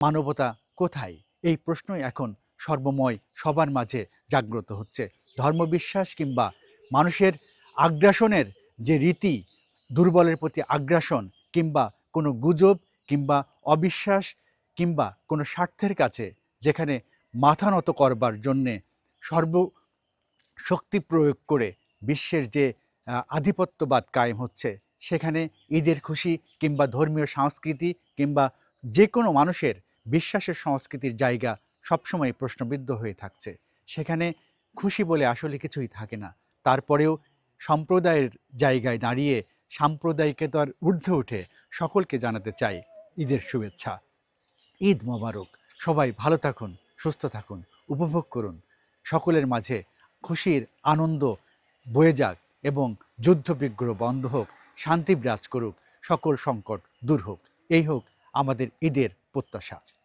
মানবতা কোথায়? এই প্রশ্নই এখন সর্বময় সবার মাঝে জাগ্রত হচ্ছে। ধর্মবিশ্বাস কিংবা মানুষের আগ্রাসনের যে রীতি, দুর্বলের প্রতি আগ্রাসন কিংবা কোনো গুজব কিংবা অবিশ্বাস কিংবা কোনো স্বার্থের কাছে যেখানে মাথা নত করবার জন্যে সর্বশক্তি প্রয়োগ করে বিশ্বের যে আধিপত্যবাদ কায়েম হচ্ছে, সেখানে ঈদের খুশি কিংবা ধর্মীয় সংস্কৃতি কিংবা যে কোনো মানুষের বিশ্বাসের সংস্কৃতির জায়গা সবসময় প্রশ্নবিদ্ধ হয়ে থাকছে। সেখানে খুশি বলে আসলে কিছুই থাকে না। তারপরেও সম্প্রদায়ের জায়গায় দাঁড়িয়ে সাম্প্রদায়িকতার ঊর্ধ্বে উঠে সকলকে জানাতে চাই ঈদের শুভেচ্ছা। ঈদ মোবারক। সবাই ভালো থাকুন, সুস্থ থাকুন, উপভোগ করুন। সকলের মাঝে খুশির আনন্দ বয়ে যাক এবং যুদ্ধবিগ্রহ বন্ধ হোক, শান্তি বিরাজ করুক, সকল সংকট দূর হোক। এই হোক আমাদের ঈদের প্রত্যাশা।